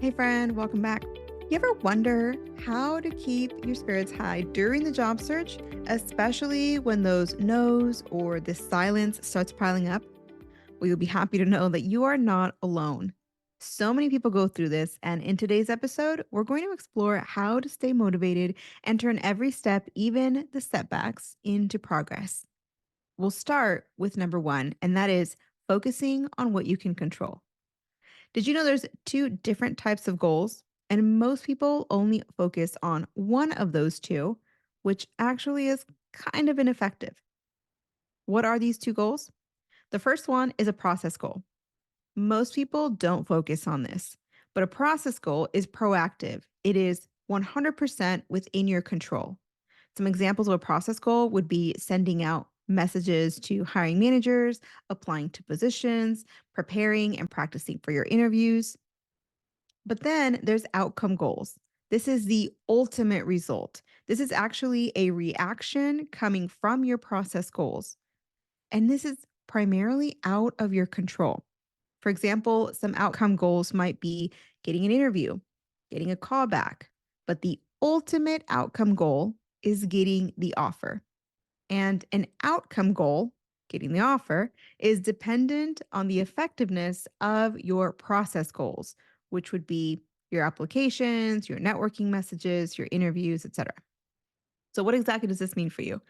Hey friend, welcome back. You ever wonder how to keep your spirits high during the job search, especially when those no's or the silence starts piling up? Well, you'll be happy to know that you are not alone. So many people go through this, and in today's episode, we're going to explore how to stay motivated and turn every step, even the setbacks, into progress. We'll start with number one, and that is focusing on what you can control. Did you know there's two different types of goals? And most people only focus on one of those two, which actually is kind of ineffective. What are these two goals? The first one is a process goal. Most people don't focus on this, but a process goal is proactive. It is 100% within your control. Some examples of a process goal would be sending out messages to hiring managers, applying to positions, preparing and practicing for your interviews. But then there's outcome goals. This is the ultimate result. This is actually a reaction coming from your process goals. And this is primarily out of your control. For example, some outcome goals might be getting an interview, getting a call back. But the ultimate outcome goal is getting the offer. And an outcome goal, getting the offer, is dependent on the effectiveness of your process goals, which would be your applications, your networking messages, your interviews, etc. So, what exactly does this mean for you?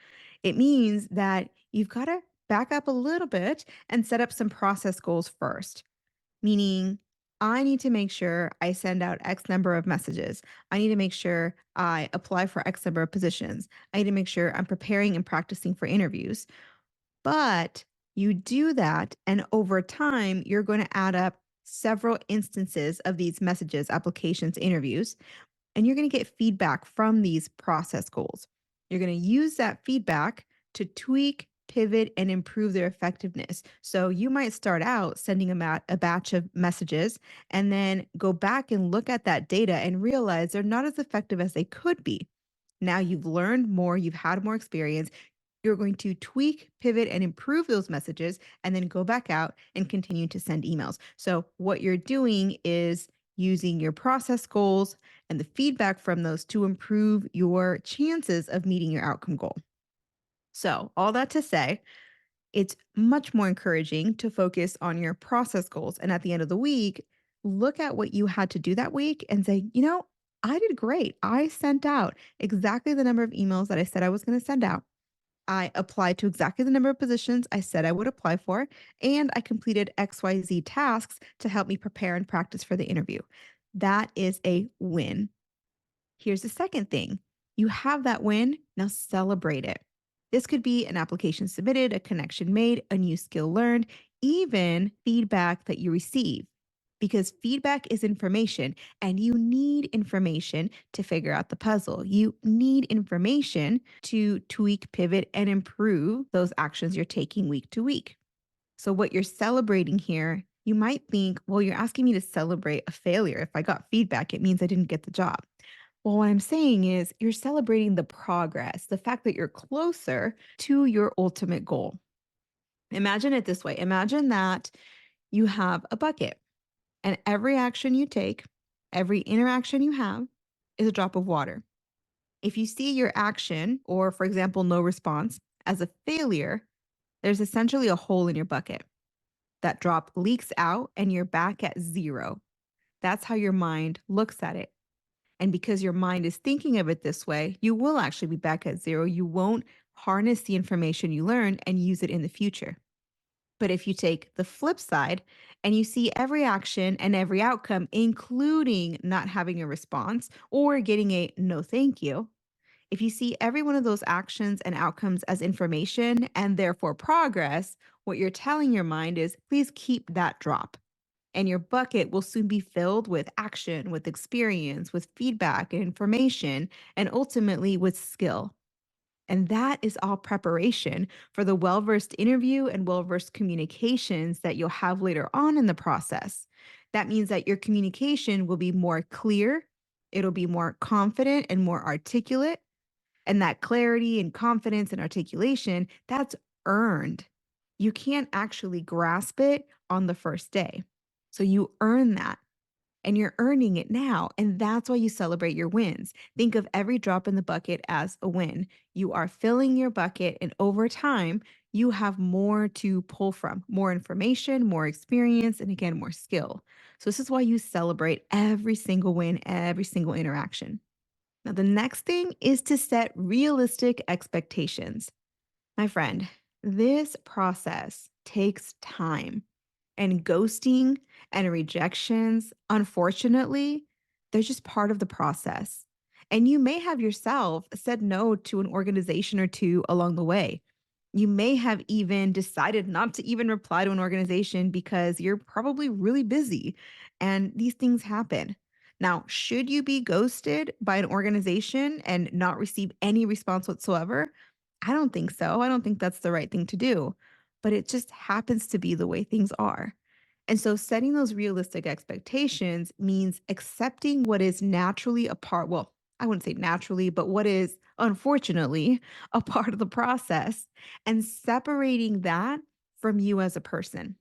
It means that you've got to back up a little bit and set up some process goals first, meaning I need to make sure I send out X number of messages. I need to make sure I apply for X number of positions. I need to make sure I'm preparing and practicing for interviews. But you do that, and over time, you're going to add up several instances of these messages, applications, interviews, and you're going to get feedback from these process goals. You're going to use that feedback to tweak, pivot, and improve their effectiveness. So you might start out sending a batch of messages and then go back and look at that data and realize they're not as effective as they could be. Now you've learned more, you've had more experience. You're going to tweak, pivot, and improve those messages, and then go back out and continue to send emails. So, what you're doing is using your process goals and the feedback from those to improve your chances of meeting your outcome goal. So, all that to say, it's much more encouraging to focus on your process goals. And at the end of the week, look at what you had to do that week and say, I did great. I sent out exactly the number of emails that I said I was going to send out. I applied to exactly the number of positions I said I would apply for, and I completed XYZ tasks to help me prepare and practice for the interview. That is a win. Here's the second thing, you have that win, now celebrate it. This could be an application submitted, a connection made, a new skill learned, even feedback that you receive. Because feedback is information, and you need information to figure out the puzzle. You need information to tweak, pivot, and improve those actions you're taking week to week. So, what you're celebrating here, you might think, well, you're asking me to celebrate a failure. If I got feedback, it means I didn't get the job. Well, what I'm saying is you're celebrating the progress, the fact that you're closer to your ultimate goal. Imagine it this way, imagine that you have a bucket, and every action you take, every interaction you have is a drop of water. If you see your action, or for example, no response, as a failure, there's essentially a hole in your bucket. That drop leaks out and you're back at zero. That's how your mind looks at it. And because your mind is thinking of it this way, you will actually be back at zero. You won't harness the information you learned and use it in the future. But if you take the flip side and you see every action and every outcome, including not having a response or getting a no thank you, if you see every one of those actions and outcomes as information and therefore progress, what you're telling your mind is please keep that drop. And your bucket will soon be filled with action, with experience, with feedback and information, and ultimately with skill. And that is all preparation for the well versed interview and well versed communications that you'll have later on in the process. That means that your communication will be more clear, it'll be more confident and more articulate. And that clarity and confidence and articulation, that's earned. You can't actually grasp it on the first day. So you earn that. and you're earning it now. And that's why you celebrate your wins. Think of every drop in the bucket as a win. You are filling your bucket, and over time, you have more to pull from, more information, more experience, and again, more skill. So, this is why you celebrate every single win, every single interaction. Now, the next thing is to set realistic expectations. My friend, this process takes time, and ghosting and rejections, unfortunately, they're just part of the process. And you may have yourself said no to an organization or two along the way. You may have even decided not to even reply to an organization because you're probably really busy, and these things happen. Now, should you be ghosted by an organization and not receive any response whatsoever? I don't think so. I don't think that's the right thing to do, but it just happens to be the way things are. And so setting those realistic expectations means accepting what is naturally a part, well, I wouldn't say naturally, but what is unfortunately a part of the process, and separating that from you as a person.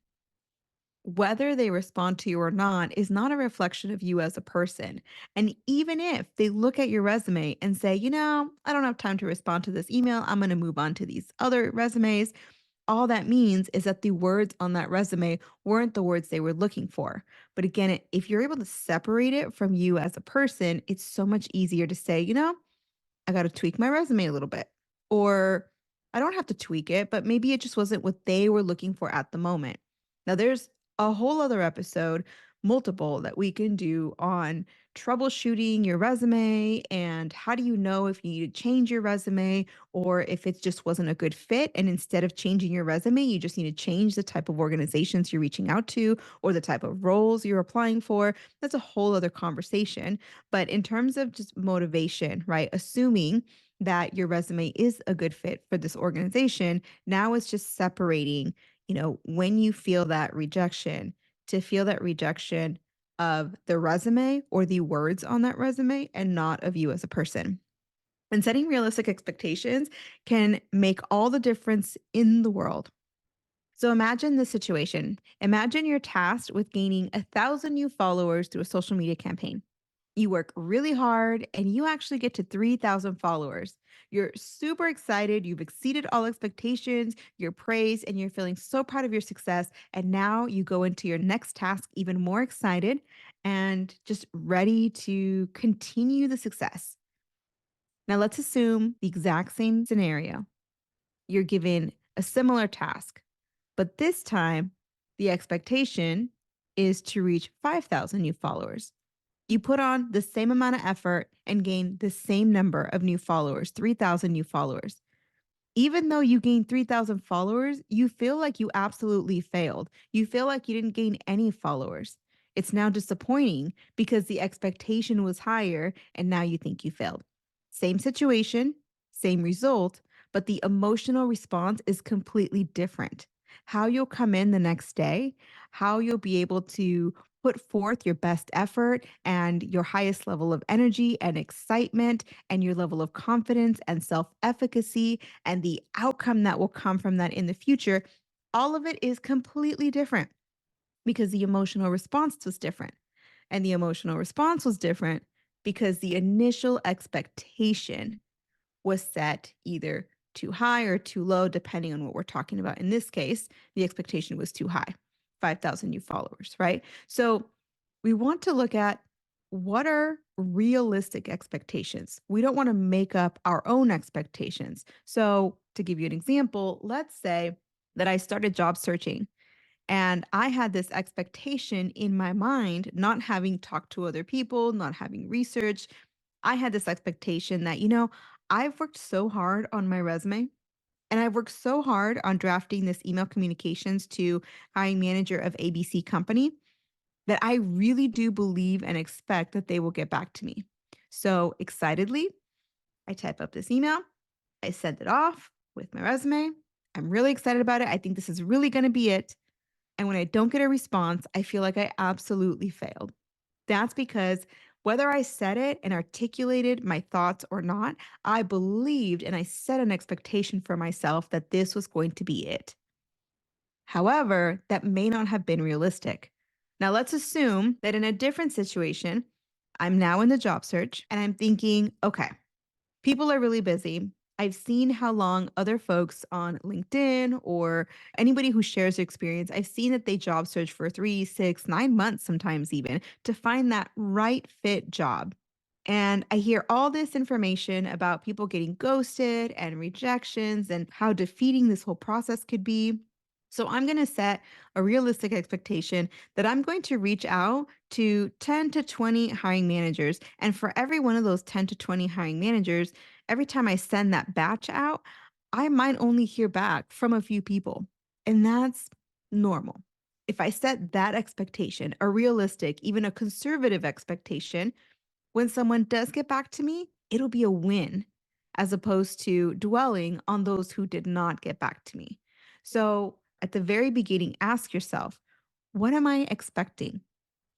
Whether they respond to you or not is not a reflection of you as a person. And even if they look at your resume and say, I don't have time to respond to this email, I'm going to move on to these other resumes, all that means is that the words on that resume weren't the words they were looking for. But again, if you're able to separate it from you as a person, it's so much easier to say, I got to tweak my resume a little bit. Or I don't have to tweak it, but maybe it just wasn't what they were looking for at the moment. Now, there's a whole other episode, multiple, that we can do on troubleshooting your resume and how do you know if you need to change your resume or if it just wasn't a good fit. And instead of changing your resume, you just need to change the type of organizations you're reaching out to or the type of roles you're applying for. That's a whole other conversation. But in terms of just motivation, right? Assuming that your resume is a good fit for this organization, now it's just separating, when you feel that rejection, to feel that rejection of the resume or the words on that resume and not of you as a person. And setting realistic expectations can make all the difference in the world. So imagine this situation. Imagine you're tasked with gaining 1,000 new followers through a social media campaign. You work really hard and you actually get to 3,000 followers. You're super excited. You've exceeded all expectations, you're praised, and you're feeling so proud of your success. And now you go into your next task even more excited and just ready to continue the success. Now, let's assume the exact same scenario. You're given a similar task, but this time the expectation is to reach 5,000 new followers. You put on the same amount of effort and gain the same number of new followers, 3,000 new followers. Even though you gained 3,000 followers, you feel like you absolutely failed. You feel like you didn't gain any followers. It's now disappointing because the expectation was higher and now you think you failed. Same situation, same result, but the emotional response is completely different. How you'll come in the next day, how you'll be able to put forth your best effort and your highest level of energy and excitement and your level of confidence and self efficacy and the outcome that will come from that in the future, all of it is completely different because the emotional response was different. And the emotional response was different because the initial expectation was set either too high or too low, depending on what we're talking about. In this case, the expectation was too high, 5,000 new followers, right? So we want to look at what are realistic expectations. We don't want to make up our own expectations. So, to give you an example, let's say that I started job searching and I had this expectation in my mind, not having talked to other people, not having researched. I had this expectation that, I've worked so hard on my resume and I've worked so hard on drafting this email communications to hiring manager of ABC company that I really do believe and expect that they will get back to me. So excitedly, I type up this email, I send it off with my resume. I'm really excited about it. I think this is really going to be it. And when I don't get a response, I feel like I absolutely failed. That's because whether I said it and articulated my thoughts or not, I believed and I set an expectation for myself that this was going to be it. However, that may not have been realistic. Now, let's assume that in a different situation, I'm now in the job search and I'm thinking, okay, people are really busy. I've seen how long other folks on LinkedIn or anybody who shares their experience, I've seen that they job search for 3, 6, 9 months, sometimes even to find that right fit job. And I hear all this information about people getting ghosted and rejections and how defeating this whole process could be. So I'm going to set a realistic expectation that I'm going to reach out to 10 to 20 hiring managers. And for every one of those 10 to 20 hiring managers, every time I send that batch out, I might only hear back from a few people. And that's normal. If I set that expectation, a realistic, even a conservative expectation, when someone does get back to me, it'll be a win as opposed to dwelling on those who did not get back to me. So at the very beginning, ask yourself, what am I expecting?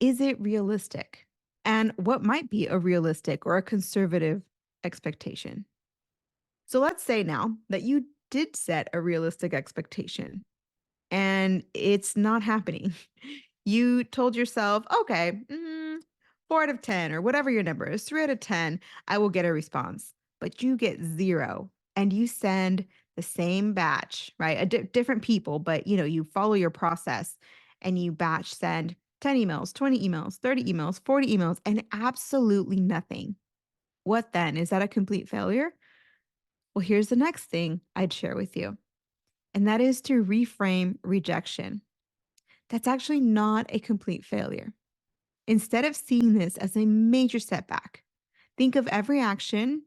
Is it realistic? And what might be a realistic or a conservative expectation? So let's say now that you did set a realistic expectation and it's not happening. You told yourself, okay, 4 out of 10, or whatever your number is, 3 out of 10, I will get a response. But you get zero and you send the same batch, right? Different people, but you follow your process and you batch send 10 emails, 20 emails, 30 emails, 40 emails, and absolutely nothing. What then? Is that a complete failure? Well, here's the next thing I'd share with you, and that is to reframe rejection. That's actually not a complete failure. Instead of seeing this as a major setback, think of every action,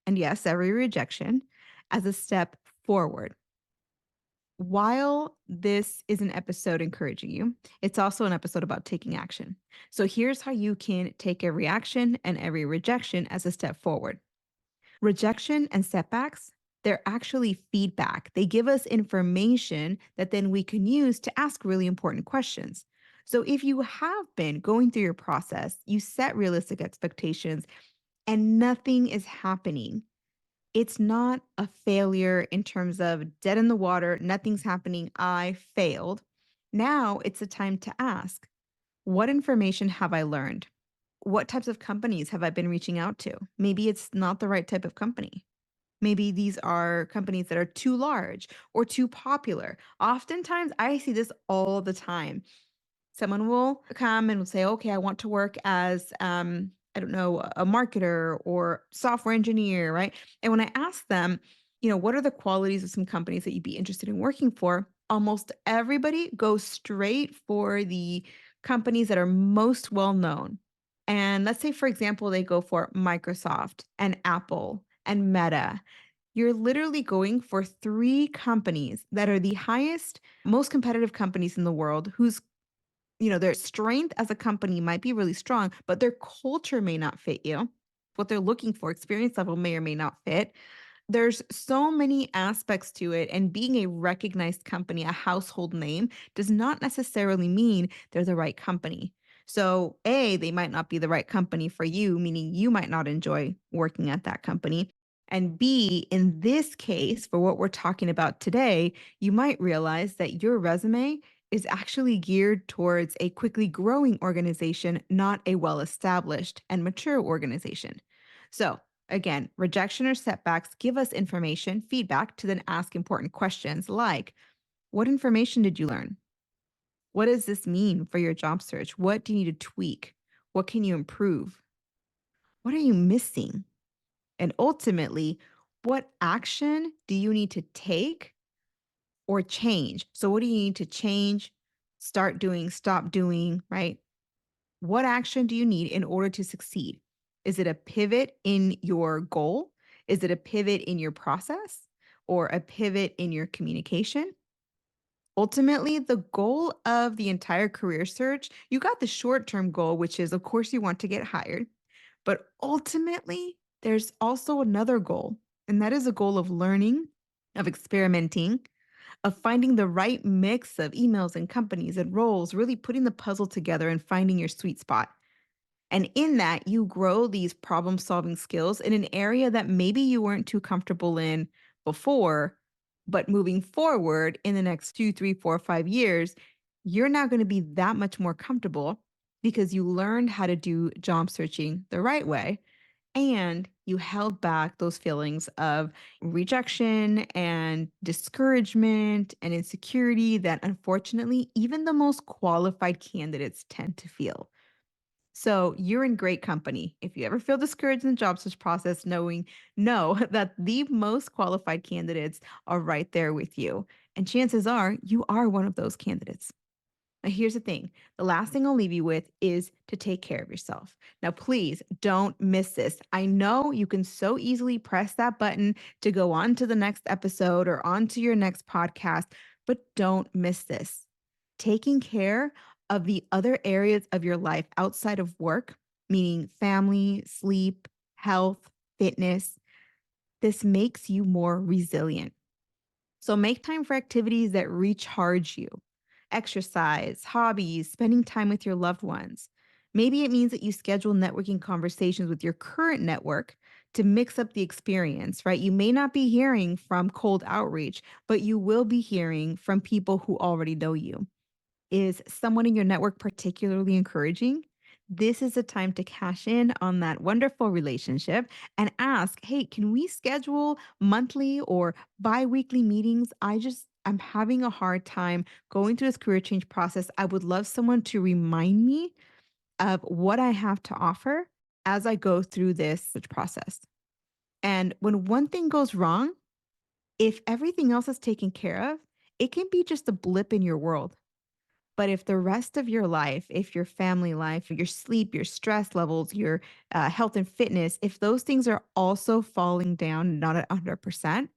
and yes, every rejection, as a step forward. While this is an episode encouraging you, it's also an episode about taking action. So here's how you can take every action and every rejection as a step forward. Rejection and setbacks, they're actually feedback. They give us information that then we can use to ask really important questions. So if you have been going through your process, you set realistic expectations and nothing is happening, it's not a failure in terms of dead in the water, nothing's happening, I failed. Now it's a time to ask, what information have I learned? What types of companies have I been reaching out to? Maybe it's not the right type of company. Maybe these are companies that are too large or too popular. Oftentimes, I see this all the time. Someone will come and will say, okay, I want to work as, I don't know, a marketer or software engineer, right? And when I ask them, what are the qualities of some companies that you'd be interested in working for? Almost everybody goes straight for the companies that are most well known. And let's say, for example, they go for Microsoft and Apple and Meta. You're literally going for three companies that are the highest, most competitive companies in the world, whose their strength as a company might be really strong, but their culture may not fit you. What they're looking for, experience level may or may not fit. There's so many aspects to it. And being a recognized company, a household name, does not necessarily mean they're the right company. So, A, they might not be the right company for you, meaning you might not enjoy working at that company. And B, in this case, for what we're talking about today, you might realize that your resume is actually geared towards a quickly growing organization, not a well established and mature organization. So, again, rejection or setbacks give us information, feedback to then ask important questions like, what information did you learn? What does this mean for your job search? What do you need to tweak? What can you improve? What are you missing? And ultimately, what action do you need to take or change? So, what do you need to change, start doing, stop doing, right? What action do you need in order to succeed? Is it a pivot in your goal? Is it a pivot in your process or a pivot in your communication? Ultimately, the goal of the entire career search, you got the short term goal, which is, of course, you want to get hired. But ultimately, there's also another goal, and that is a goal of learning, of experimenting, of finding the right mix of emails and companies and roles, really putting the puzzle together and finding your sweet spot. And in that, you grow these problem solving skills in an area that maybe you weren't too comfortable in before, but moving forward in the next 2, 3, 4, 5 years, you're now going to be that much more comfortable because you learned how to do job searching the right way and you held back those feelings of rejection and discouragement and insecurity that unfortunately even the most qualified candidates tend to feel. So you're in great company. If you ever feel discouraged in the job search process, know that the most qualified candidates are right there with you. And chances are you are one of those candidates. Now, here's the thing. The last thing I'll leave you with is to take care of yourself. Now, please don't miss this. I know you can so easily press that button to go on to the next episode or on to your next podcast, but don't miss this. Taking care of the other areas of your life outside of work, meaning family, sleep, health, fitness, this makes you more resilient. So make time for activities that recharge you. Exercise, hobbies, spending time with your loved ones. Maybe it means that you schedule networking conversations with your current network to mix up the experience, right? You may not be hearing from cold outreach, but you will be hearing from people who already know you. Is someone in your network particularly encouraging? This is a time to cash in on that wonderful relationship and ask, hey, can we schedule monthly or bi weekly meetings? I'm having a hard time going through this career change process. I would love someone to remind me of what I have to offer as I go through this process. And when one thing goes wrong, if everything else is taken care of, it can be just a blip in your world. But if the rest of your life, if your family life, your sleep, your stress levels, your health and fitness, if those things are also falling down, not at 100%,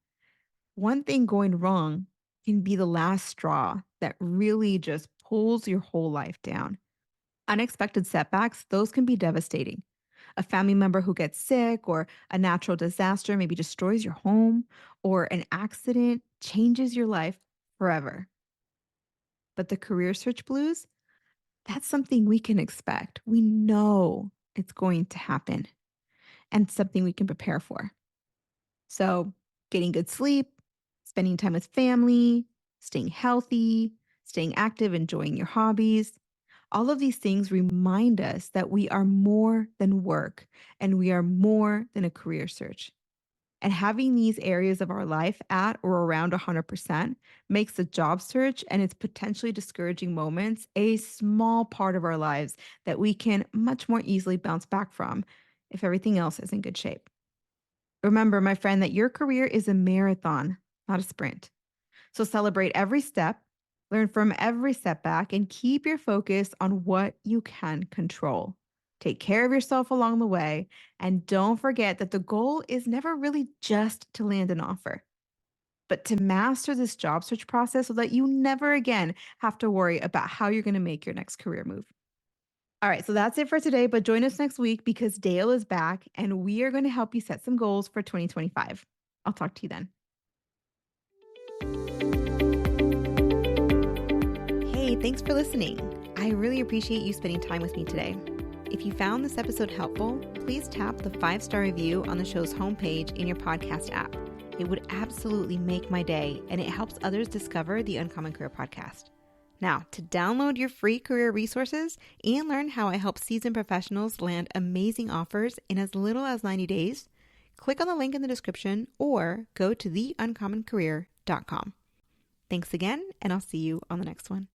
one thing going wrong can be the last straw that really just pulls your whole life down. Unexpected setbacks, those can be devastating. A family member who gets sick, or a natural disaster maybe destroys your home, or an accident changes your life forever. But the career search blues, that's something we can expect. We know it's going to happen and something we can prepare for. So, getting good sleep, spending time with family, staying healthy, staying active, enjoying your hobbies, all of these things remind us that we are more than work and we are more than a career search. And having these areas of our life at or around 100% makes the job search and its potentially discouraging moments a small part of our lives that we can much more easily bounce back from if everything else is in good shape. Remember, my friend, that your career is a marathon, not a sprint. So celebrate every step, learn from every setback, and keep your focus on what you can control. Take care of yourself along the way, and don't forget that the goal is never really just to land an offer, but to master this job search process so that you never again have to worry about how you're going to make your next career move. All right, so that's it for today, but join us next week because Dale is back and we are going to help you set some goals for 2025. I'll talk to you then. Hey, thanks for listening. I really appreciate you spending time with me today. If you found this episode helpful, please tap the 5-star review on the show's homepage in your podcast app. It would absolutely make my day, and it helps others discover the Uncommon Career Podcast. Now, to download your free career resources and learn how I help seasoned professionals land amazing offers in as little as 90 days, click on the link in the description or go to theuncommoncareer.com. Thanks again, and I'll see you on the next one.